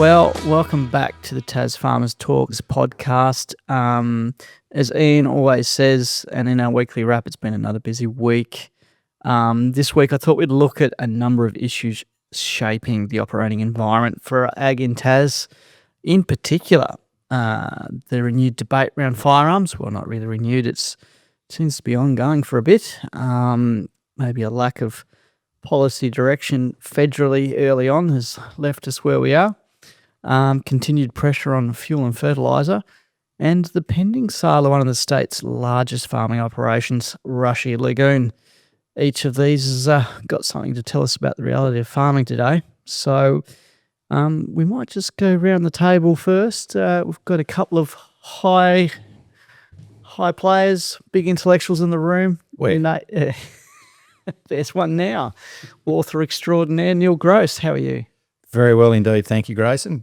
Well, welcome back to the TasFarmers Talks podcast. As Ian always says, and in our weekly wrap, it's been another busy week. This week, I thought we'd look at a number of issues shaping the operating environment for ag in Tas. In particular, the renewed debate around firearms. Well, not really renewed. It seems to be ongoing for a bit. Maybe a lack of policy direction federally early on has left us where we are. Continued pressure on fuel and fertiliser, and the pending sale of one of the state's largest farming operations, Rushy Lagoon. Each of these has got something to tell us about the reality of farming today. So we might just go around the table first. We've got a couple of high players, big intellectuals in the room. There's one now. Author extraordinaire, Neil Grose. How are you? Very well indeed. Thank you, Grayson.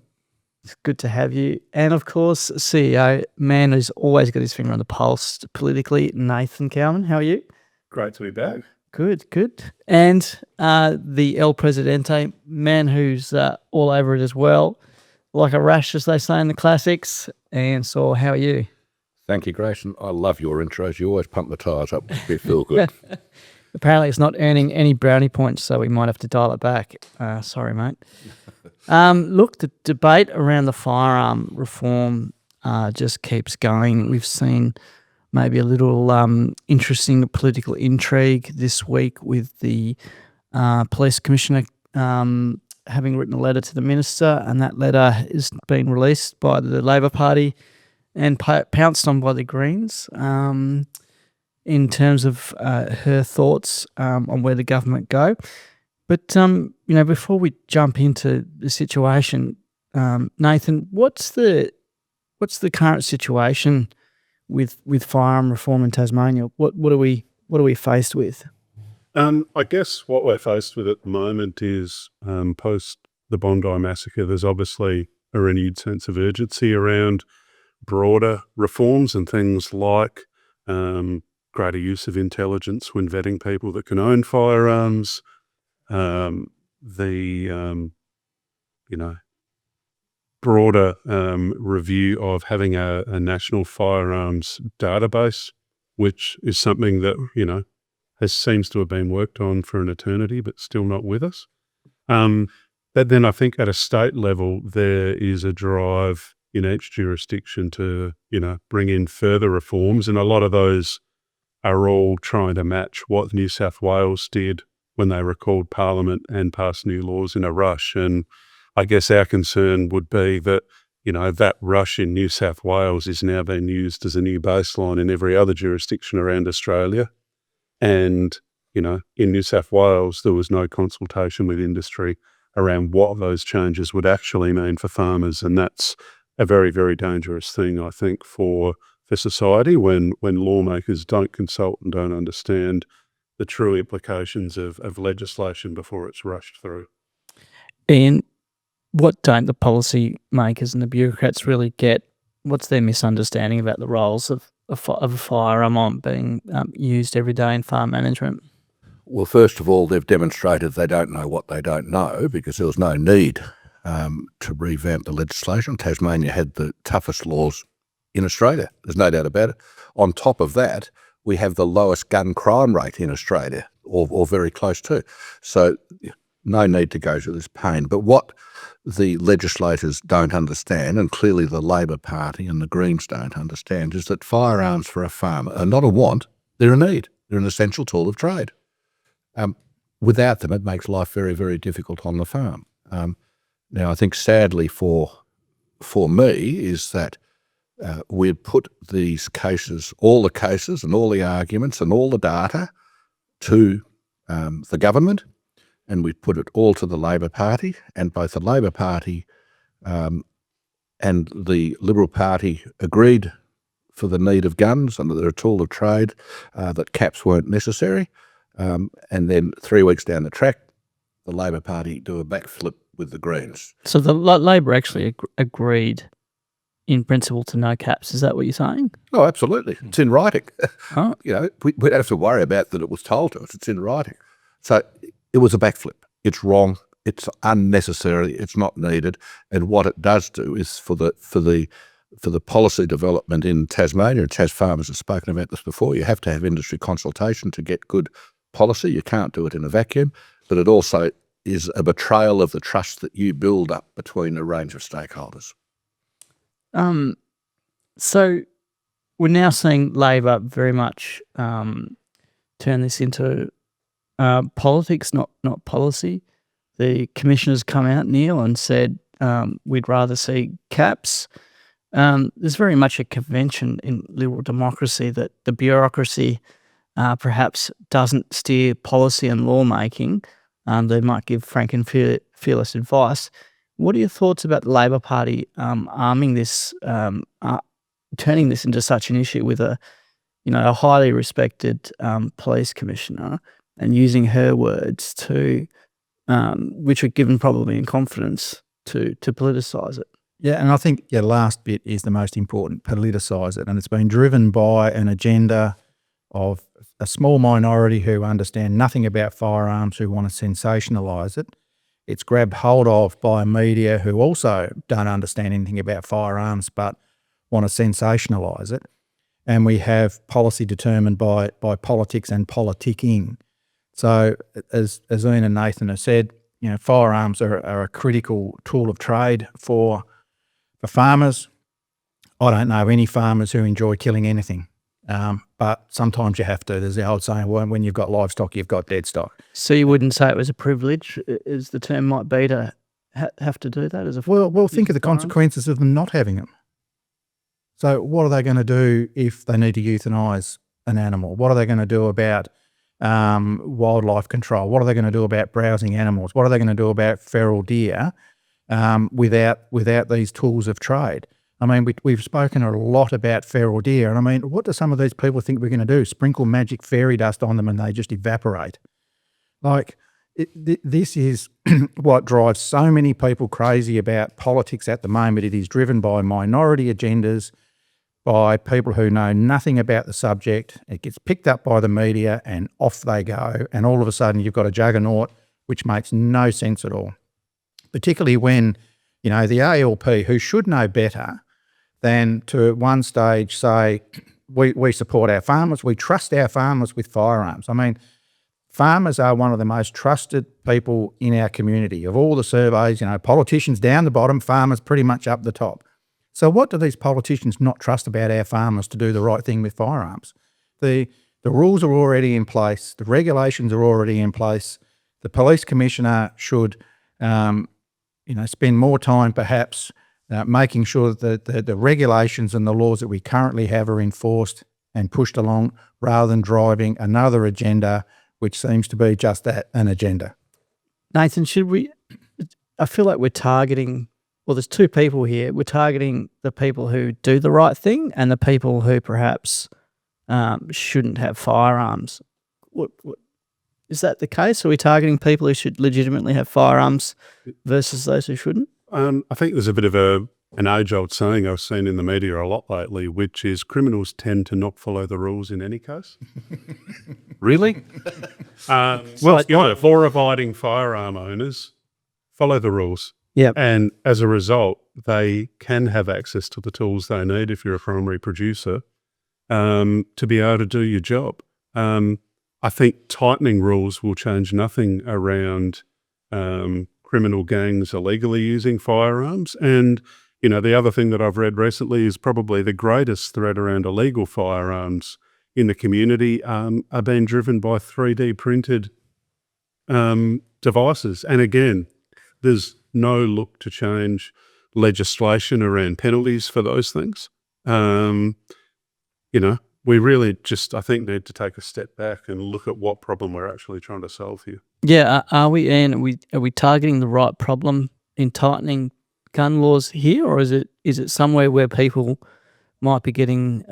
It's good to have you. And of course, CEO, man who's always got his finger on the pulse politically, Nathan Calman. How are you? Great to be back. Good. And the El Presidente, man who's all over it as well. Like a rash, as they say in the classics. Ian Sauer, how are you? Thank you, Grayson. I love your intros. You always pump the tyres up. We feel good. Apparently it's not earning any brownie points, so we might have to dial it back. Sorry, mate. Look, the debate around the firearm reform just keeps going. We've seen maybe a little interesting political intrigue this week with the police commissioner having written a letter to the minister, and that letter is being released by the Labor Party and pounced on by the Greens. In terms of her thoughts on where the government go. But, before we jump into the situation, Nathan, what's the current situation with firearm reform in Tasmania? What are we faced with? I guess what we're faced with at the moment is post the Bondi massacre, there's obviously a renewed sense of urgency around broader reforms and things like greater use of intelligence when vetting people that can own firearms, broader review of having a national firearms database, which is something that, seems to have been worked on for an eternity, but still not with us. But then I think at a state level, there is a drive in each jurisdiction to, bring in further reforms, and a lot of those are all trying to match what New South Wales did when they recalled Parliament and passed new laws in a rush. And I guess our concern would be that, that rush in New South Wales is now being used as a new baseline in every other jurisdiction around Australia. And, in New South Wales, there was no consultation with industry around what those changes would actually mean for farmers. And that's a very, very dangerous thing, I think, for society when lawmakers don't consult and don't understand the true implications of legislation before it's rushed through. Ian, what don't the policy makers and the bureaucrats really get? What's their misunderstanding about the roles of a firearm being used every day in farm management? Well, first of all, they've demonstrated they don't know what they don't know, because there was no need to revamp the legislation. Tasmania had the toughest laws in Australia. There's no doubt about it. On top of that, we have the lowest gun crime rate in Australia, or very close to. So no need to go to this pain. But what the legislators don't understand, and clearly the Labor Party and the Greens don't understand, is that firearms for a farmer are not a want, they're a need. They're an essential tool of trade. Without them, it makes life very, very difficult on the farm. Now, I think sadly for me is that we'd put these cases, all the cases and all the arguments and all the data to the government, and we'd put it all to the Labor Party, and both the Labor Party and the Liberal Party agreed for the need of guns and that they're a tool of trade, that caps weren't necessary. And then 3 weeks down the track, the Labor Party do a backflip with the Greens. So the Labor actually agreed in principle to no caps. Is that what you're saying? Oh, absolutely. It's in writing. Oh. We don't have to worry about that it was told to us. It's in writing. So it was a backflip. It's wrong. it's unnecessary, it's not needed. And what it does do is for the policy development in Tasmania, and TasFarmers have spoken about this before, you have to have industry consultation to get good policy. You can't do it in a vacuum, but it also is a betrayal of the trust that you build up between a range of stakeholders. So we're now seeing Labor very much turn this into politics, not policy. The commissioners come out, Neil, and said we'd rather see caps. There's very much a convention in liberal democracy that the bureaucracy perhaps doesn't steer policy and lawmaking. They might give frank and fearless advice. What are your thoughts about the Labor Party arming this, turning this into such an issue with a highly respected police commissioner, and using her words to, which are given probably in confidence, to politicise it? Yeah, and I think your last bit is the most important, politicise it. And it's been driven by an agenda of a small minority who understand nothing about firearms, who want to sensationalise it. It's grabbed hold of by media who also don't understand anything about firearms but want to sensationalise it. And we have policy determined by politics and politicking. So as Ian and Nathan have said, firearms are a critical tool of trade for farmers. I don't know any farmers who enjoy killing anything. But sometimes you have to. There's the old saying, well, when you've got livestock, you've got dead stock. So you wouldn't say it was a privilege, as the term might be, to have to do that as a Well, think of the consequences of them not having them. So what are they going to do if they need to euthanize an animal? What are they going to do about wildlife control? What are they going to do about browsing animals? What are they going to do about feral deer without these tools of trade? I mean, we've spoken a lot about feral deer, and I mean, what do some of these people think we're going to do? Sprinkle magic fairy dust on them and they just evaporate? This is what drives so many people crazy about politics at the moment. It is driven by minority agendas, by people who know nothing about the subject. It gets picked up by the media and off they go, and all of a sudden you've got a juggernaut which makes no sense at all, particularly when, the ALP, who should know better than to at one stage say, we support our farmers, we trust our farmers with firearms. I mean, farmers are one of the most trusted people in our community. Of all the surveys, politicians down the bottom, farmers pretty much up the top. So what do these politicians not trust about our farmers to do the right thing with firearms? The rules are already in place. The regulations are already in place. The police commissioner should, spend more time perhaps making sure that the regulations and the laws that we currently have are enforced and pushed along, rather than driving another agenda, which seems to be just that, an agenda. Nathan, I feel like we're targeting, well, there's two people here. We're targeting the people who do the right thing and the people who perhaps shouldn't have firearms. What is that the case? Are we targeting people who should legitimately have firearms versus those who shouldn't? I think there's a bit of an age-old saying I've seen in the media a lot lately, which is criminals tend to not follow the rules in any case. Really? Law-abiding firearm owners follow the rules. Yeah. And as a result, they can have access to the tools they need if you're a primary producer to be able to do your job. I think tightening rules will change nothing around criminal gangs illegally using firearms. And, the other thing that I've read recently is probably the greatest threat around illegal firearms in the community are being driven by 3D printed devices. And again, there's no look to change legislation around penalties for those things. We really just, I think, need to take a step back and look at what problem we're actually trying to solve here. Yeah, are we, Ian? Are we targeting the right problem in tightening gun laws here, or is it somewhere where people might be getting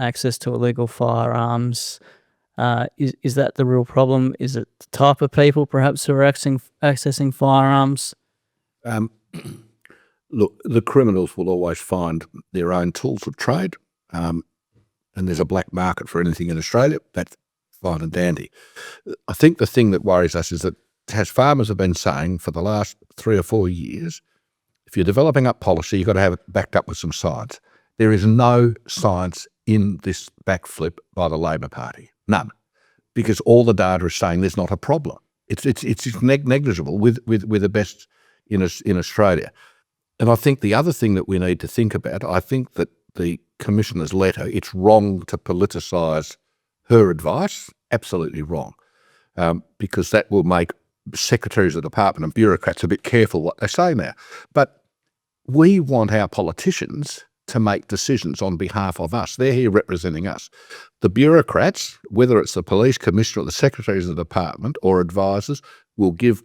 access to illegal firearms? Is that the real problem? Is it the type of people perhaps who are accessing firearms? Look, the criminals will always find their own tools of trade, and there's a black market for anything in Australia. That's fine and dandy. I think the thing that worries us is that TasFarmers have been saying for the last 3 or 4 years, if you're developing up policy, you've got to have it backed up with some science. There is no science in this backflip by the Labor Party. None. Because all the data is saying there's not a problem. It's negligible with the best in Australia. And I think the other thing that we need to think about, I think that the Commissioner's letter, it's wrong to politicise her advice, absolutely wrong, because that will make secretaries of the department and bureaucrats a bit careful what they say now. But we want our politicians to make decisions on behalf of us. They're here representing us. The bureaucrats, whether it's the police commissioner or the secretaries of the department or advisors, will give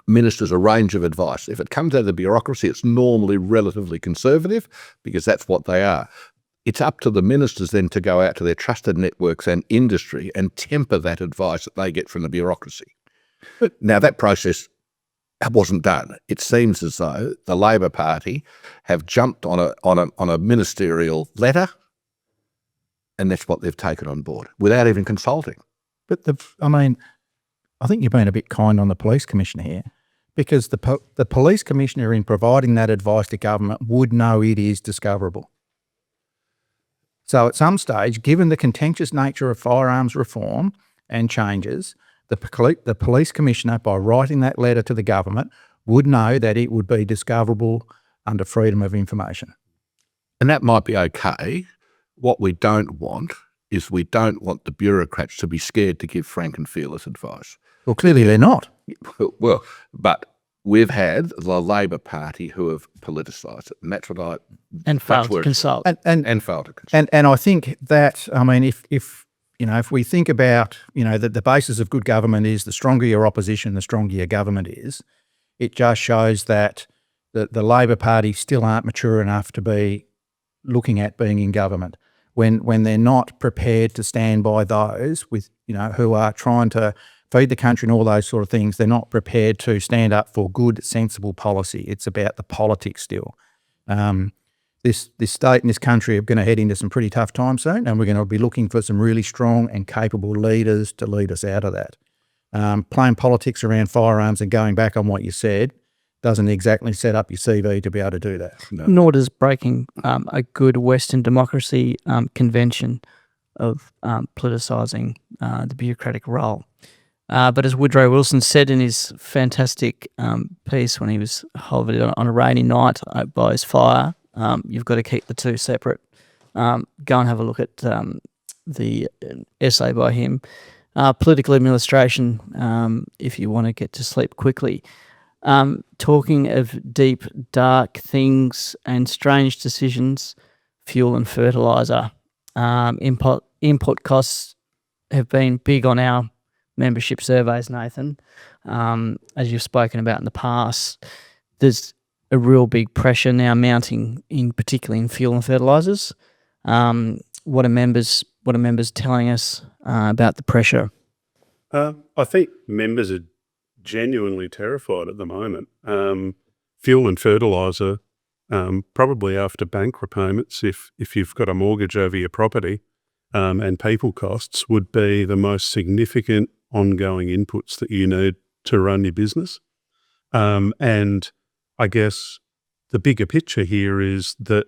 ministers a range of advice. If it comes out of the bureaucracy, it's normally relatively conservative because that's what they are. It's up to the ministers then to go out to their trusted networks and industry and temper that advice that they get from the bureaucracy. Now, that process wasn't done. It seems as though the Labor Party have jumped on a ministerial letter, and that's what they've taken on board without even consulting. But I think you've been a bit kind on the police commissioner here, because the police commissioner, in providing that advice to government, would know it is discoverable. So at some stage, given the contentious nature of firearms reform and changes, the police commissioner, by writing that letter to the government, would know that it would be discoverable under freedom of information. And that might be okay. What we don't want is we don't want the bureaucrats to be scared to give frank and fearless advice. Well, clearly they're not. Well, but we've had the Labor Party who have politicised it, and that's what I... And failed to consult. And failed to consult. And I think that, if we think about, that the basis of good government is the stronger your opposition, the stronger your government is, it just shows that the Labor Party still aren't mature enough to be looking at being in government. When they're not prepared to stand by those with, who are trying to feed the country and all those sort of things, they're not prepared to stand up for good, sensible policy. It's about the politics still. This state and this country are going to head into some pretty tough times soon, and we're going to be looking for some really strong and capable leaders to lead us out of that. Playing politics around firearms and going back on what you said doesn't exactly set up your CV to be able to do that. No. Nor does breaking a good Western democracy convention of politicising the bureaucratic role. But as Woodrow Wilson said in his fantastic piece when he was hovered on a rainy night by his fire, you've got to keep the two separate. Go and have a look at the essay by him. Political administration, if you want to get to sleep quickly. Talking of deep, dark things and strange decisions, fuel and fertiliser. Input costs have been big on our membership surveys, Nathan. As you've spoken about in the past, there's a real big pressure now mounting, particularly in fuel and fertilisers. What are members telling us about the pressure? I think members are genuinely terrified at the moment. Fuel and fertiliser, probably after bank repayments, if you've got a mortgage over your property, and people costs, would be the most significant ongoing inputs that you need to run your business. And I guess the bigger picture here is that,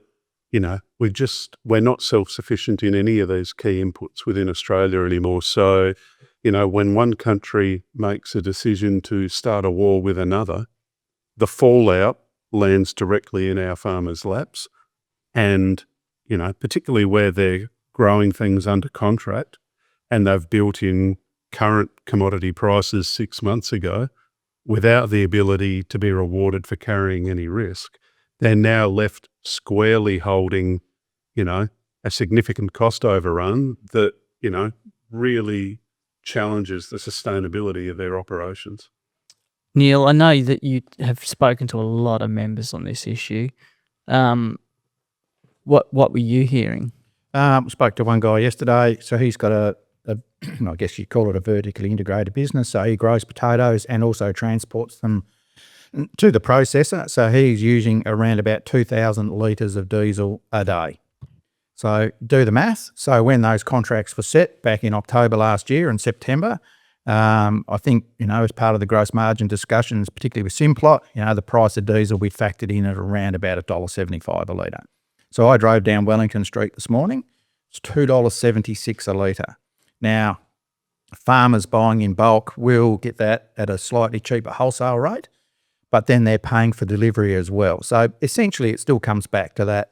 we're not self-sufficient in any of these key inputs within Australia anymore. So, when one country makes a decision to start a war with another, the fallout lands directly in our farmers' laps. And, particularly where they're growing things under contract and they've built in current commodity prices 6 months ago without the ability to be rewarded for carrying any risk, they're now left squarely holding, a significant cost overrun that, really challenges the sustainability of their operations. Neil, I know that you have spoken to a lot of members on this issue. What were you hearing? Spoke to one guy yesterday. So he's got a I guess you call it a vertically integrated business. So he grows potatoes and also transports them to the processor. So he's using around about 2,000 litres of diesel a day. So do the math. So when those contracts were set back in October last year and September, I think, as part of the gross margin discussions, particularly with Simplot, the price of diesel we factored in at around about $1.75 a litre. So I drove down Wellington Street this morning. It's $2.76 a litre. Now, farmers buying in bulk will get that at a slightly cheaper wholesale rate, but then they're paying for delivery as well. So essentially it still comes back to that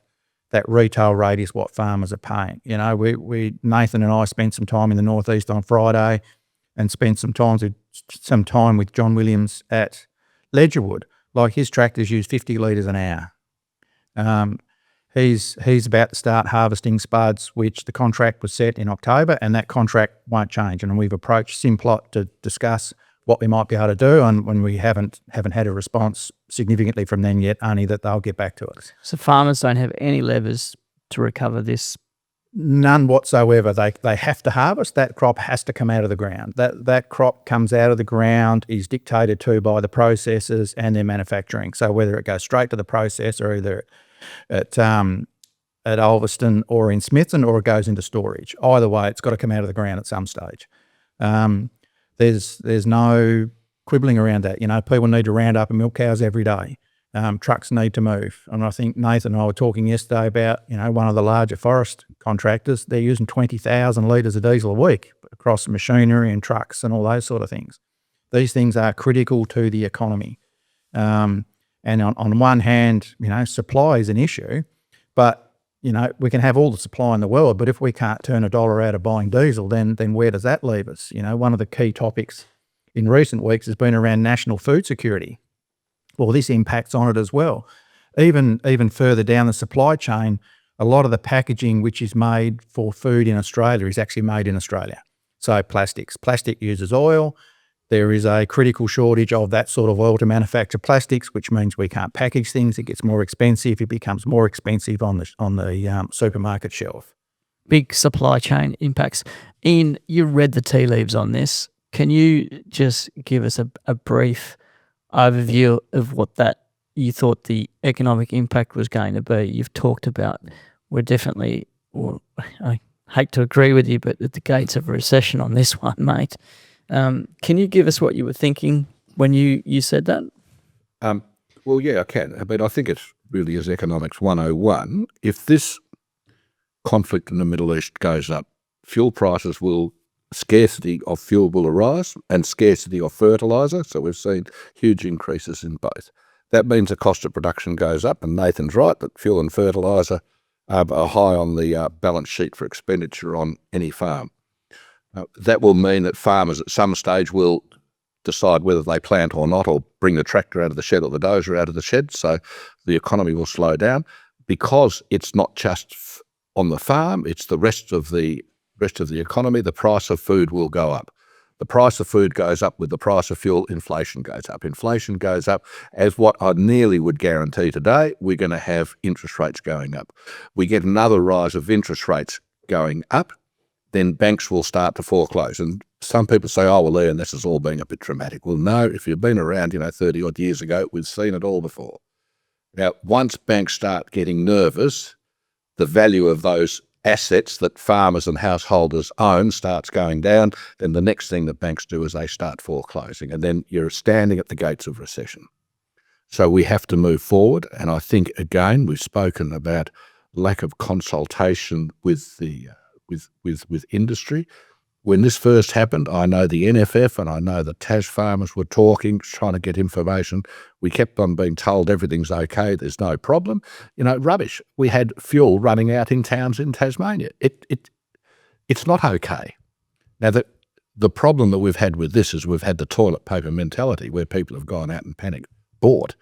retail rate is what farmers are paying. Nathan and I spent some time in the Northeast on Friday and spent some time with John Williams at Ledgerwood. Like, his tractors use 50 litres an hour. He's about to start harvesting spuds, which the contract was set in October, and that contract won't change. And we've approached Simplot to discuss what we might be able to do, and when we haven't had a response significantly from them yet, only that they'll get back to us. So farmers don't have any levers to recover this? None whatsoever. They have to harvest. That crop has to come out of the ground. That crop comes out of the ground is dictated to by the processors and their manufacturing. So whether it goes straight to the processor, either at Ulverston or in Smithton, or it goes into storage. Either way, it's got to come out of the ground at some stage. There's no quibbling around that. People need to round up and milk cows every day. Trucks need to move. And I think Nathan and I were talking yesterday about, one of the larger forest contractors. They're using 20,000 litres of diesel a week across machinery and trucks and all those sort of things. These things are critical to the economy. And on one hand, supply is an issue, but, we can have all the supply in the world, but if we can't turn $1 out of buying diesel, then where does that leave us? One of the key topics in recent weeks has been around national food security. Well, this impacts on it as well. Even further down the supply chain, a lot of the packaging which is made for food in Australia is actually made in Australia. So plastics. Plastic uses oil. There is a critical shortage of that sort of oil to manufacture plastics, which means we can't package things. It gets more expensive. It becomes more expensive on the supermarket shelf. Big supply chain impacts. Ian, you read the tea leaves on this. Can you just give us a brief overview of what you thought the economic impact was going to be? You've talked about we're definitely, or I hate to agree with you, but at the gates of a recession on this one, mate. Can you give us what you were thinking when you said that? Well, yeah, I can. But I think it really is economics 101. If this conflict in the Middle East goes up, scarcity of fuel will arise and scarcity of fertiliser. So we've seen huge increases in both. That means the cost of production goes up, and Nathan's right that fuel and fertiliser are high on the balance sheet for expenditure on any farm. That will mean that farmers at some stage will decide whether they plant or not, or bring the tractor out of the shed or the dozer out of the shed. So the economy will slow down, because it's not just on the farm, it's the rest of the economy. The price of food will go up. The price of food goes up with the price of fuel. Inflation goes up. Inflation goes up, as what I nearly would guarantee today, we're going to have interest rates going up. We get another rise of interest rates going up, then banks will start to foreclose. And some people say, oh, well, Ian, this is all being a bit dramatic. Well, no, if you've been around, 30 odd years ago, we've seen it all before. Now, once banks start getting nervous, the value of those assets that farmers and householders own starts going down. Then the next thing that banks do is they start foreclosing, and then you're standing at the gates of recession. So we have to move forward. And I think, again, we've spoken about lack of consultation with the with industry. When this first happened, I know the NFF and I know the TasFarmers were talking, trying to get information. We kept on being told everything's okay, there's no problem. Rubbish. We had fuel running out in towns in Tasmania. It's not okay. Now, the problem that we've had with this is we've had the toilet paper mentality, where people have gone out and bought.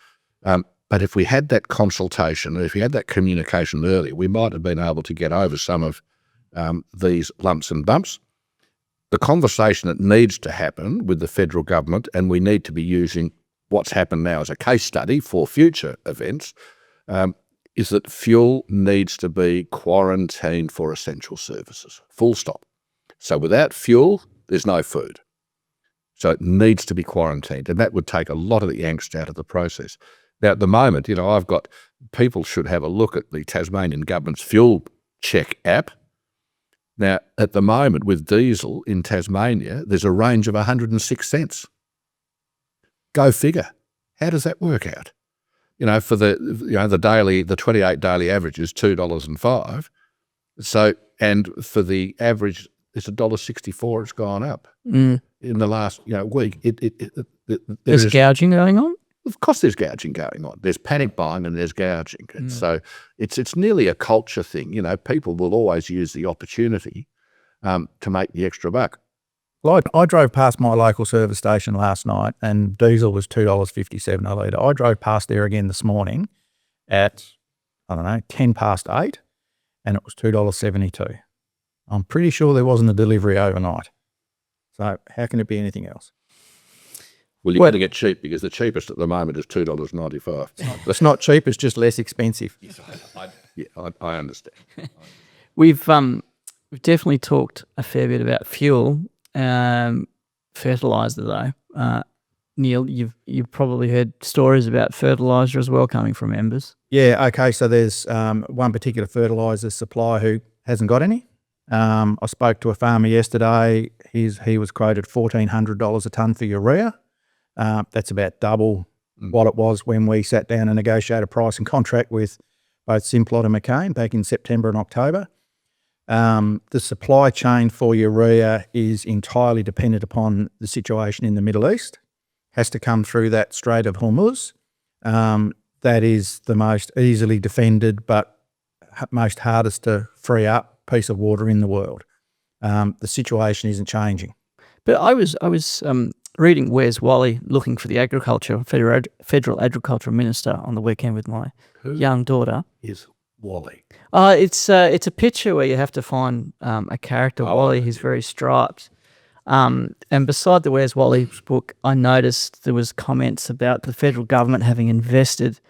But if we had that consultation, if we had that communication earlier, we might have been able to get over some of these lumps and bumps. The conversation that needs to happen with the federal government, and we need to be using what's happened now as a case study for future events, is that fuel needs to be quarantined for essential services, full stop. So without fuel, there's no food. So it needs to be quarantined, and that would take a lot of the angst out of the process. Now, at the moment, people should have a look at the Tasmanian government's fuel check app. Now, at the moment with diesel in Tasmania, there's a range of 106 cents. Go figure. How does that work out? For the 28 daily average is $2.05. So, and for the average, it's $1.64. It's gone up in the last week. There's gouging going on. Of course, there's gouging going on. There's panic buying and there's gouging. And so it's nearly a culture thing. People will always use the opportunity to make the extra buck. Well, I drove past my local service station last night and diesel was $2.57 a litre. I drove past there again this morning at, 8:10 and it was $2.72. I'm pretty sure there wasn't a delivery overnight. So how can it be anything else? Well, you're going to get cheap because the cheapest at the moment is $2.95. It's not cheap, it's just less expensive. I understand. We've definitely talked a fair bit about fuel. Fertiliser though, Neil, you've probably heard stories about fertiliser as well coming from members. Yeah, okay, so there's one particular fertiliser supplier who hasn't got any. I spoke to a farmer yesterday. He was quoted $1,400 a tonne for urea. That's about double what it was when we sat down and negotiated a price and contract with both Simplot and McCain back in September and October. The supply chain for urea is entirely dependent upon the situation in the Middle East. Has to come through that Strait of Hormuz. That is the most easily defended but most hardest to free up piece of water in the world. The situation isn't changing. But I was reading Where's Wally, looking for the federal agriculture minister on the weekend with my young daughter. Is Wally? It's a picture where you have to find a character. Wally, he's very striped. And beside the Where's Wally's book, I noticed there was comments about the federal government having invested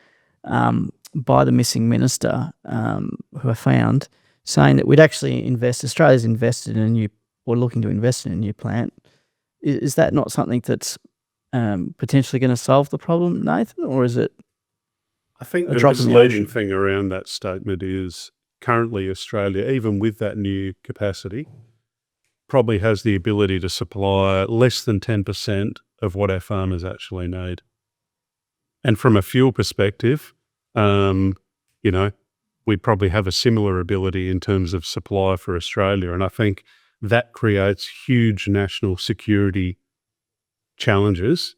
by the missing minister, who I found, saying that we'd actually Australia's invested in looking to invest in a new plant. Is that not something that's potentially going to solve the problem, Nathan, or is it? I think the misleading thing around that statement is currently Australia, even with that new capacity, probably has the ability to supply less than 10% of what our farmers actually need. And from a fuel perspective, we probably have a similar ability in terms of supply for Australia. And I think that creates huge national security challenges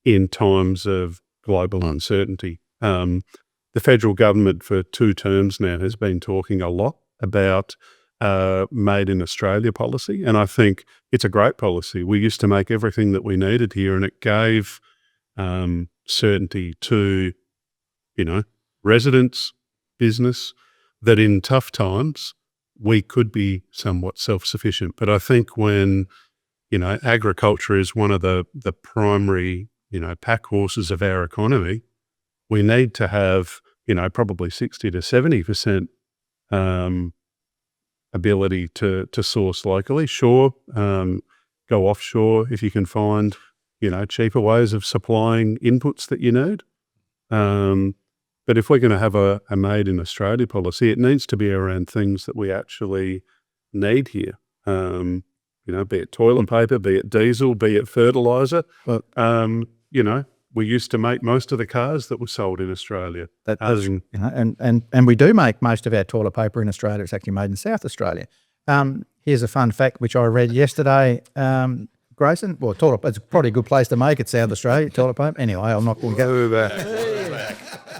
in times of global uncertainty. The federal government for 2 terms now has been talking a lot about made in Australia policy, and I think it's a great policy. We used to make everything that we needed here, and it gave certainty to, residents, business, that in tough times we could be somewhat self-sufficient. But I think when, agriculture is one of the primary, pack horses of our economy, we need to have, probably 60 to 70% ability to source locally. Sure, go offshore if you can find, cheaper ways of supplying inputs that you need. But if we're going to have a made in Australia policy, it needs to be around things that we actually need here. Be it toilet paper, be it diesel, be it fertiliser. But, we used to make most of the cars that were sold in Australia. And we do make most of our toilet paper in Australia. It's actually made in South Australia. Here's a fun fact which I read yesterday. Grayson, it's probably a good place to make it, South Australia, toilet paper. Anyway, I'm not going to go back.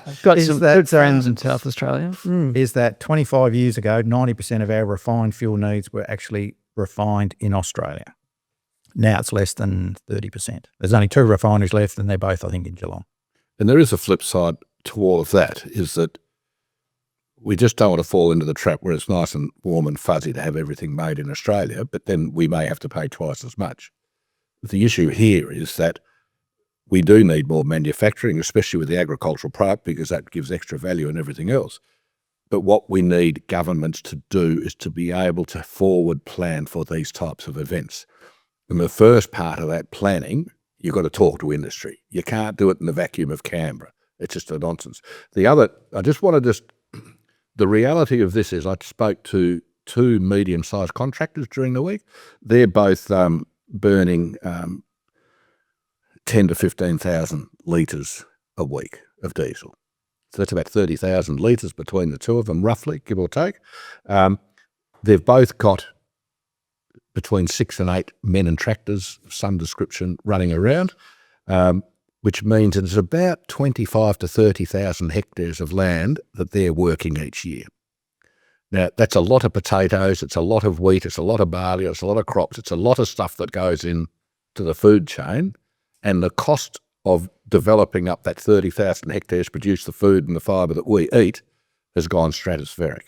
I've got some good friends in South Australia. Is that 25 years ago, 90% of our refined fuel needs were actually refined in Australia. Now it's less than 30%. There's only 2 refineries left, and they're both, I think, in Geelong. And there is a flip side to all of that, is that we just don't want to fall into the trap where it's nice and warm and fuzzy to have everything made in Australia, but then we may have to pay twice as much. The issue here is that we do need more manufacturing, especially with the agricultural product, because that gives extra value and everything else. But what we need governments to do is to be able to forward plan for these types of events. And the first part of that planning, you've got to talk to industry. You can't do it in the vacuum of Canberra. It's just a nonsense. The reality of this is I spoke to two medium-sized contractors during the week. They're both burning 10 to 15,000 litres a week of diesel. So that's about 30,000 litres between the two of them, roughly, give or take. They've both got between 6 and 8 men and tractors of some description running around, which means it's about 25 to 30,000 hectares of land that they're working each year. Now, that's a lot of potatoes, it's a lot of wheat, it's a lot of barley, it's a lot of crops, it's a lot of stuff that goes into the food chain, and the cost of developing up that 30,000 hectares to produce the food and the fibre that we eat has gone stratospheric.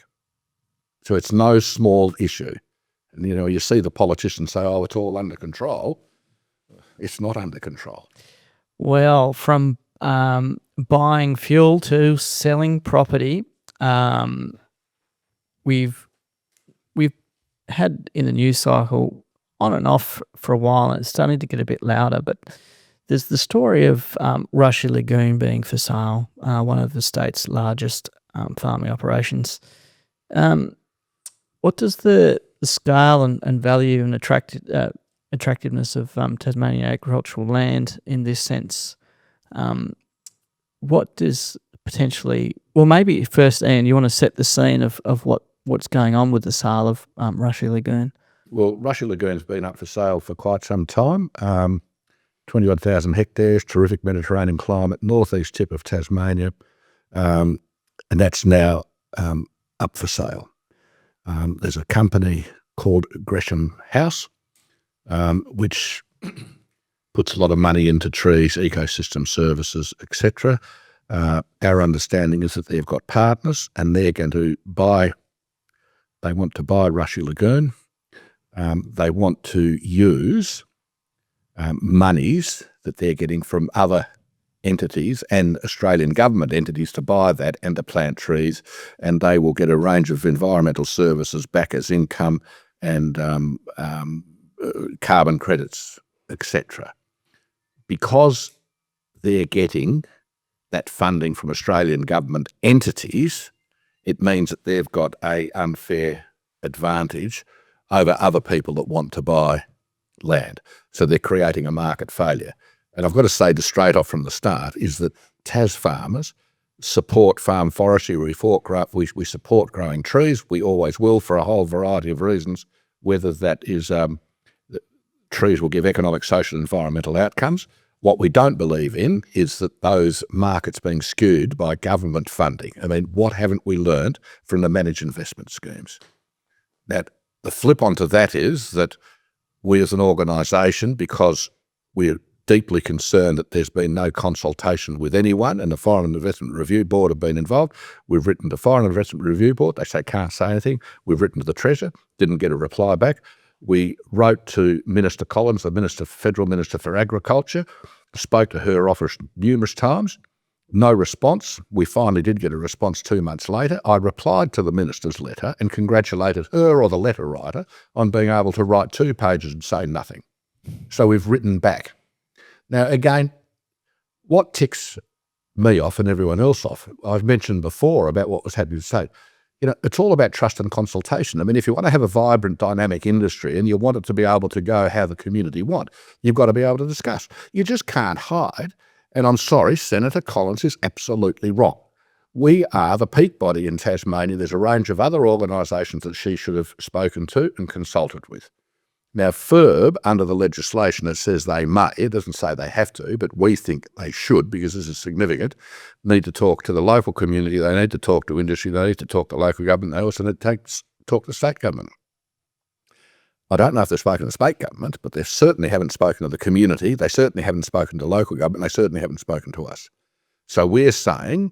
So it's no small issue. And, you know, you see the politicians say, oh, it's all under control. It's not under control. Well, from buying fuel to selling property, we've had in the news cycle on and off for a while, and it's starting to get a bit louder, but there's the story of Rushy Lagoon being for sale, one of the state's largest farming operations. What does the scale and value and attractiveness of Tasmanian agricultural land in this sense, what does potentially, well, maybe first, Ian, you want to set the scene of what's going on with the sale of Rushy Lagoon? Well, Rushy Lagoon's been up for sale for quite some time. 21,000 hectares, terrific Mediterranean climate, northeast tip of Tasmania, and that's now up for sale. There's a company called Gresham House, which puts a lot of money into trees, ecosystem services, etc. Our understanding is that they've got partners and they're going to they want to buy Rushy Lagoon. They want to use monies that they're getting from other entities and Australian government entities to buy that and to plant trees, and they will get a range of environmental services back as income and carbon credits, etc. Because they're getting that funding from Australian government entities, it means that they've got an unfair advantage over other people that want to buy land. So they're creating a market failure. And I've got to say this straight off from the start is that TasFarmers support farm forestry. We support growing trees. We always will for a whole variety of reasons, whether that is that trees will give economic, social, and environmental outcomes. What we don't believe in is that those markets being skewed by government funding. I mean, what haven't we learned from the managed investment schemes? Now, the flip onto that is that we as an organisation, because we're deeply concerned that there's been no consultation with anyone, and the Foreign Investment Review Board have been involved. We've written to the Foreign Investment Review Board. They say can't say anything. We've written to the Treasurer, didn't get a reply back. We wrote to Minister Collins, the Federal Minister for Agriculture, spoke to her office numerous times, no response. We finally did get a response 2 months later. I replied to the minister's letter and congratulated her or the letter writer on being able to write 2 pages and say nothing. So we've written back. Now, again, what ticks me off and everyone else off, I've mentioned before about what was happening to the state. You know, it's all about trust and consultation. I mean, if you want to have a vibrant, dynamic industry and you want it to be able to go how the community want, you've got to be able to discuss. You just can't hide. And I'm sorry, Senator Collins is absolutely wrong. We are the peak body in Tasmania. There's a range of other organisations that she should have spoken to and consulted with. Now, FIRB, under the legislation, it says they may. It doesn't say they have to, but we think they should, because this is significant, need to talk to the local community. They need to talk to industry. They need to talk to local government. They also need to talk to state government. I don't know if they've spoken to the state government, but they certainly haven't spoken to the community. They certainly haven't spoken to local government. They certainly haven't spoken to us. So we're saying,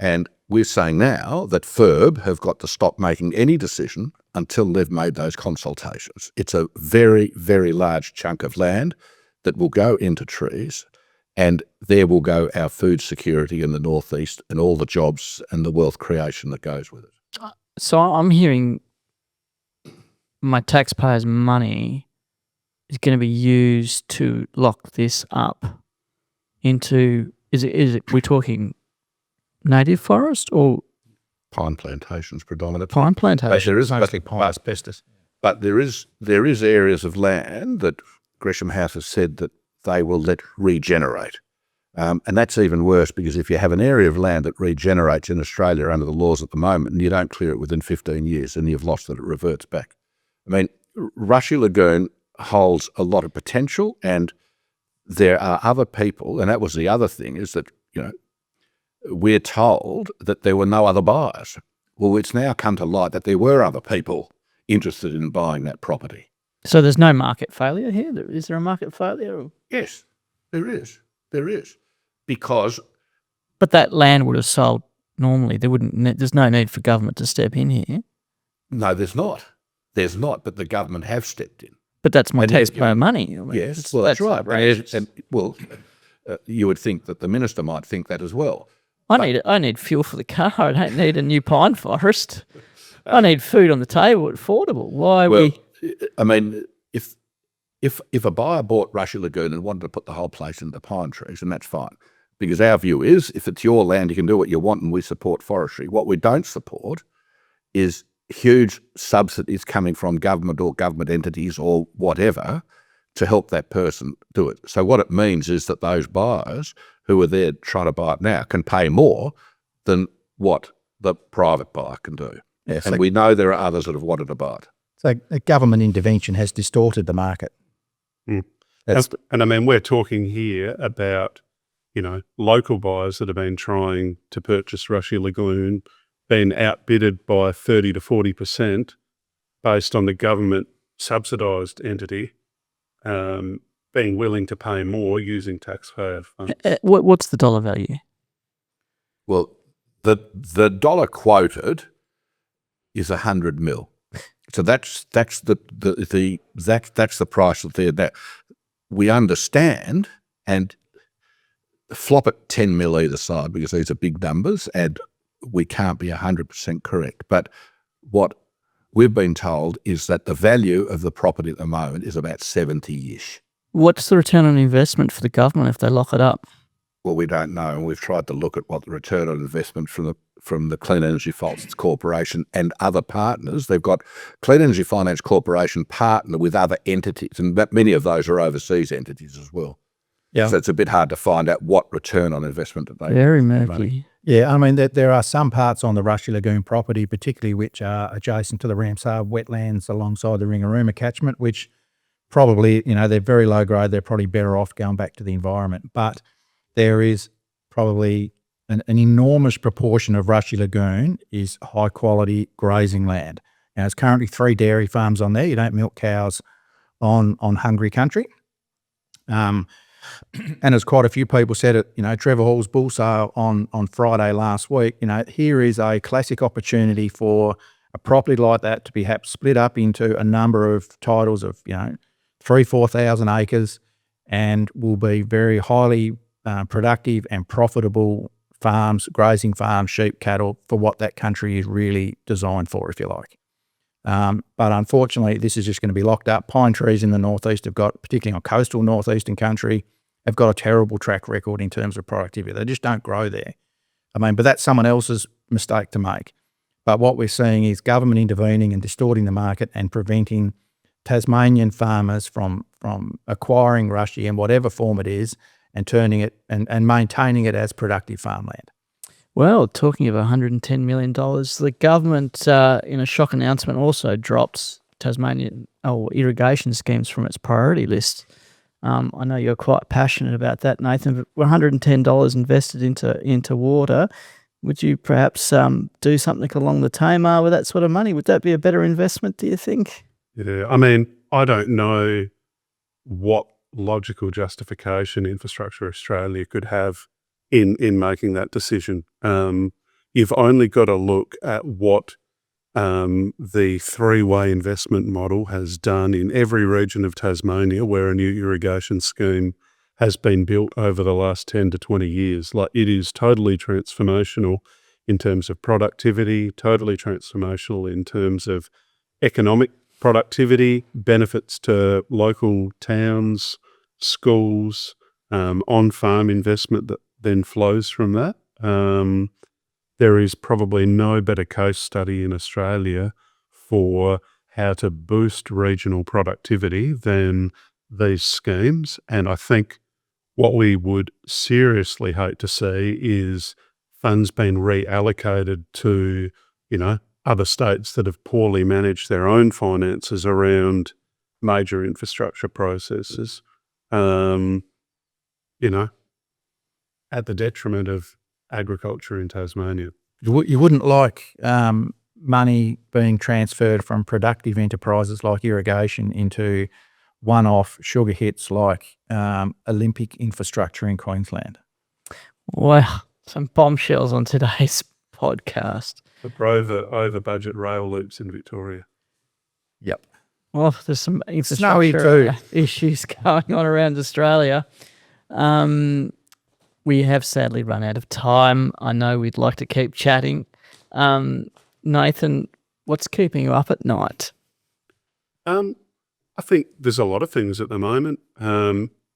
and we're saying now, that FIRB have got to stop making any decision until they've made those consultations. It's a very, very large chunk of land that will go into trees, and there will go our food security in the northeast and all the jobs and the wealth creation that goes with it. So I'm hearing my taxpayers' money is going to be used to lock this up into, is it we're talking native forest or pine plantations predominantly. Pine plantation. There is Mostly pine asbestos. But there is areas of land that Gresham House has said that they will let regenerate. And that's even worse, because if you have an area of land that regenerates in Australia under the laws at the moment and you don't clear it within 15 years, and you've lost it reverts back. I mean, Rushy Lagoon holds a lot of potential, and there are other people, and that was the other thing, is that, we're told that there were no other buyers. Well, it's now come to light that there were other people interested in buying that property. So there's no market failure here? Is there a market failure? Yes, there is. There is. Because... But that land would have sold normally. There's no need for government to step in here. No, there's not. There's not, but the government have stepped in. But that's my taxpayer money. I mean, yes, well, that's right. You would think that the minister might think that as well. I need fuel for the car. I don't need a new pine forest. I need food on the table, affordable. I mean, if a buyer bought Rushy Lagoon and wanted to put the whole place into pine trees, and that's fine, because our view is, if it's your land, you can do what you want, and we support forestry. What we don't support is huge subsidies coming from government or government entities or whatever to help that person do it. So what it means is that those buyers who are there trying to buy it now can pay more than what the private buyer can do. Yes, and we know there are others that have wanted to buy it. So government intervention has distorted the market. And I mean, we're talking here about, local buyers that have been trying to purchase Rushy Lagoon, been outbidded by 30 to 40% based on the government subsidised entity, being willing to pay more using taxpayer funds. What's the dollar value? Well, the dollar quoted is 100 mil. So that's the price that we understand, and flop it 10 mil either side, because these are big numbers and we can't be 100% correct. But what we've been told is that the value of the property at the moment is about 70-ish. What's the return on investment for the government if they lock it up? Well, we don't know, and we've tried to look at what the return on investment from the Clean Energy Finance Corporation and other partners. They've got Clean Energy Finance Corporation partner with other entities, and many of those are overseas entities as well. Yeah. So it's a bit hard to find out what return on investment that they Very murky. Yeah, I mean, there are some parts on the Rushy Lagoon property, particularly which are adjacent to the Ramsar wetlands alongside the Ringarooma catchment, which probably, they're very low grade. They're probably better off going back to the environment. But there is probably an enormous proportion of Rushy Lagoon is high quality grazing land. Now, there's currently 3 dairy farms on there. You don't milk cows on hungry country. And as quite a few people said at, Trevor Hall's bull sale on Friday last week, here is a classic opportunity for a property like that to be perhaps split up into a number of titles of, 3,000-4,000 acres, and will be very highly productive and profitable farms, grazing farms, sheep, cattle, for what that country is really designed for, if you like. But unfortunately, this is just going to be locked up. Pine trees in the northeast have got, particularly on coastal northeastern country, have got a terrible track record in terms of productivity. They just don't grow there. But that's someone else's mistake to make. But what we're seeing is government intervening and distorting the market and preventing Tasmanian farmers from acquiring Rushy in whatever form it is, and turning it and maintaining it as productive farmland. Well, talking of $110 million, the government, in a shock announcement, also dropped Tasmanian irrigation schemes from its priority list. I know you're quite passionate about that, Nathan. But $110 invested into water. Would you perhaps do something along the Tamar with that sort of money? Would that be a better investment, do you think? Yeah, I mean, I don't know what logical justification Infrastructure Australia could have in making that decision. You've only got to look at what the 3-way investment model has done in every region of Tasmania where a new irrigation scheme has been built over the last 10 to 20 years. Like, it is totally transformational in terms of productivity, totally transformational in terms of economic productivity, benefits to local towns, schools, on-farm investment that then flows from that. there is probably no better case study in Australia for how to boost regional productivity than these schemes. And I think what we would seriously hate to see is funds being reallocated to, other states that have poorly managed their own finances around major infrastructure processes, at the detriment of agriculture in Tasmania. You wouldn't like money being transferred from productive enterprises like irrigation into one-off sugar hits like Olympic infrastructure in Queensland. Wow, some bombshells on today's podcast. The over budget rail loops in Victoria. Yep. Well, there's some Snowy infrastructure too. issues going on around Australia. We have sadly run out of time. I know we'd like to keep chatting. Nathan, what's keeping you up at night? I think there's a lot of things at the moment,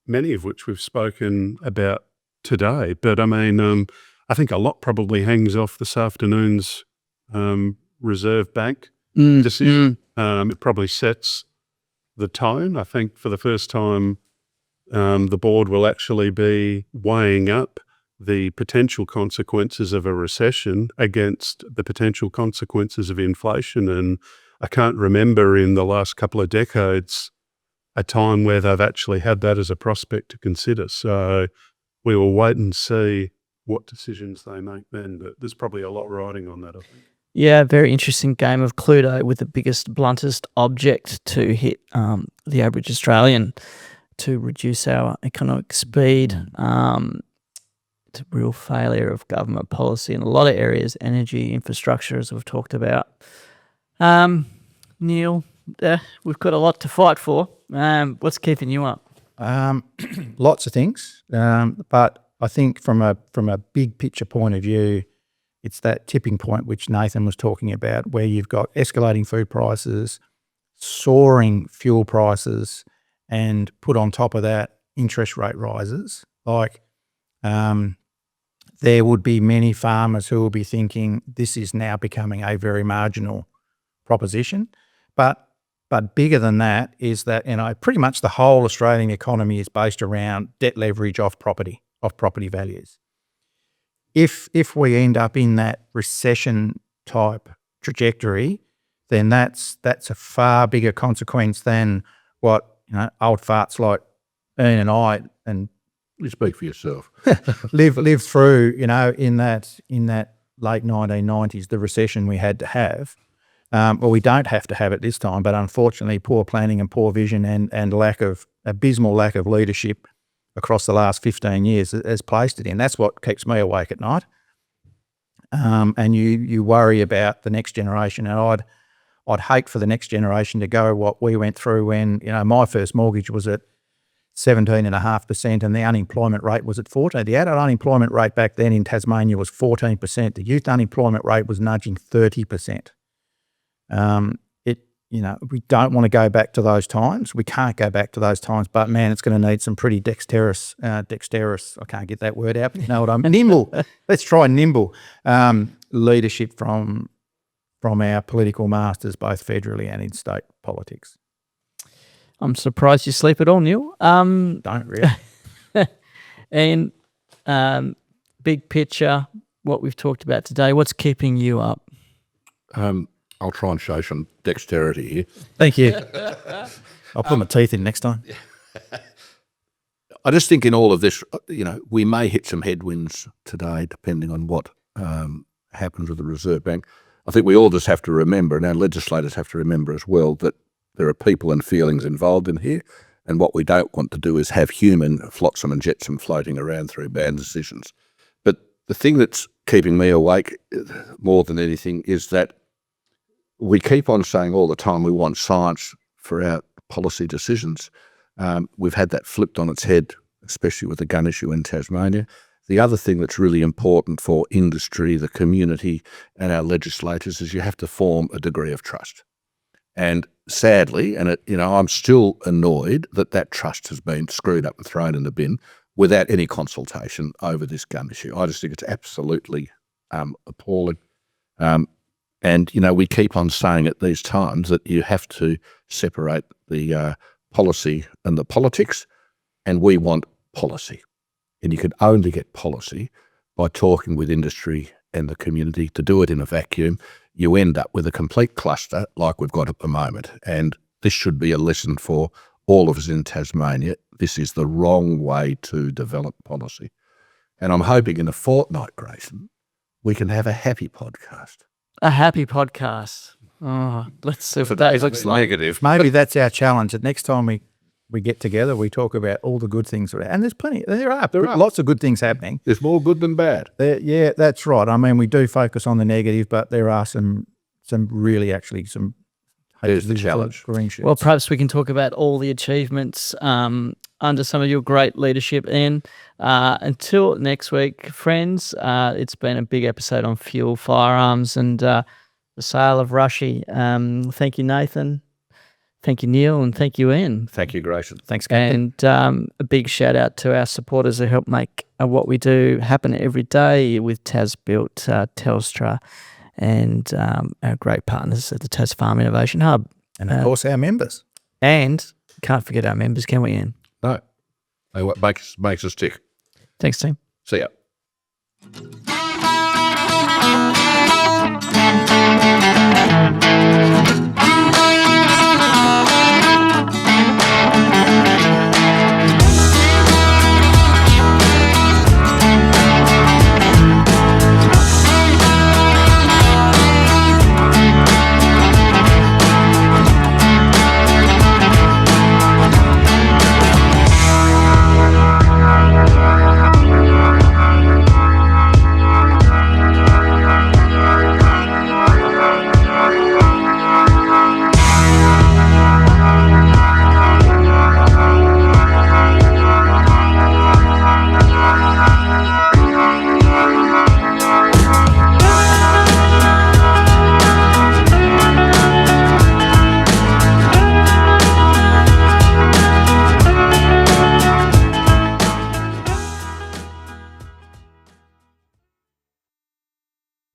many of which we've spoken about today. But I mean, I think a lot probably hangs off this afternoon's Reserve Bank decision. It probably sets the tone. I think for the first time, the board will actually be weighing up the potential consequences of a recession against the potential consequences of inflation. And I can't remember in the last couple of decades a time where they've actually had that as a prospect to consider. So we will wait and see what decisions they make then, but there's probably a lot riding on that, I think. Yeah, very interesting game of Cluedo with the biggest, bluntest object to hit the average Australian to reduce our economic speed. It's a real failure of government policy in a lot of areas, energy, infrastructure, as we've talked about. Neil, we've got a lot to fight for. What's keeping you up? Lots of things, but I think from a big picture point of view, it's that tipping point which Nathan was talking about, where you've got escalating food prices, soaring fuel prices, and put on top of that interest rate rises. Like there would be many farmers who will be thinking this is now becoming a very marginal proposition. But bigger than that is that, pretty much the whole Australian economy is based around debt leverage off property values. If we end up in that recession type trajectory, then that's a far bigger consequence than what old farts like Ian and I, and You speak for yourself. live through, in that late 1990s, the recession we had to have. Well, we don't have to have it this time, but unfortunately, poor planning and poor vision and abysmal lack of leadership across the last 15 years has placed it in. That's what keeps me awake at night. And you worry about the next generation. And I'd hate for the next generation to go what we went through when, my first mortgage was at 17.5% and the unemployment rate was at 14%. The adult unemployment rate back then in Tasmania was 14%. The youth unemployment rate was nudging 30%. We don't want to go back to those times. We can't go back to those times, but man, it's going to need some pretty dexterous, I can't get that word out, but you know what I mean? Nimble. Let's try nimble leadership from our political masters, both federally and in state politics. I'm surprised you sleep at all, Neil. Don't really. And big picture, what we've talked about today, what's keeping you up? I'll try and show some dexterity here. Thank you. I'll put my teeth in next time. I just think in all of this, we may hit some headwinds today, depending on what happens with the Reserve Bank. I think we all just have to remember, and our legislators have to remember as well, that there are people and feelings involved in here, and what we don't want to do is have human flotsam and jetsam floating around through bad decisions. But the thing that's keeping me awake more than anything is that we keep on saying all the time we want science for our policy decisions. We've had that flipped on its head, especially with the gun issue in Tasmania. The other thing that's really important for industry, the community, and our legislators is you have to form a degree of trust. And sadly, I'm still annoyed that trust has been screwed up and thrown in the bin without any consultation over this gun issue. I just think it's absolutely appalling. And, we keep on saying at these times that you have to separate the policy and the politics, and we want policy. And you can only get policy by talking with industry and the community. To do it in a vacuum, you end up with a complete cluster like we've got at the moment. And this should be a lesson for all of us in Tasmania. This is the wrong way to develop policy. And I'm hoping in a fortnight, Grayson, we can have a happy podcast. A happy podcast. Oh, let's see what that looks like. Negative. Maybe that's our challenge. The next time we get together, we talk about all the good things. And there's plenty. There are lots of good things happening. There's more good than bad. Yeah, that's right. I mean, we do focus on the negative, but there are some really actually some. There's the challenge. Green shoots. Well, perhaps we can talk about all the achievements under some of your great leadership, Ian. Until next week, friends, it's been a big episode on fuel, firearms, and the sale of Rushy. Thank you, Nathan. Thank you, Neil, and thank you, Ian. Thank you, Grayson. Thanks, Captain. And a big shout out to our supporters who help make what we do happen every day with TasBuilt, Telstra, and our great partners at the TasFarm Innovation Hub. And of course, our members. And can't forget our members, can we, Ian? No. Hey, what makes us tick. Thanks, team. See ya.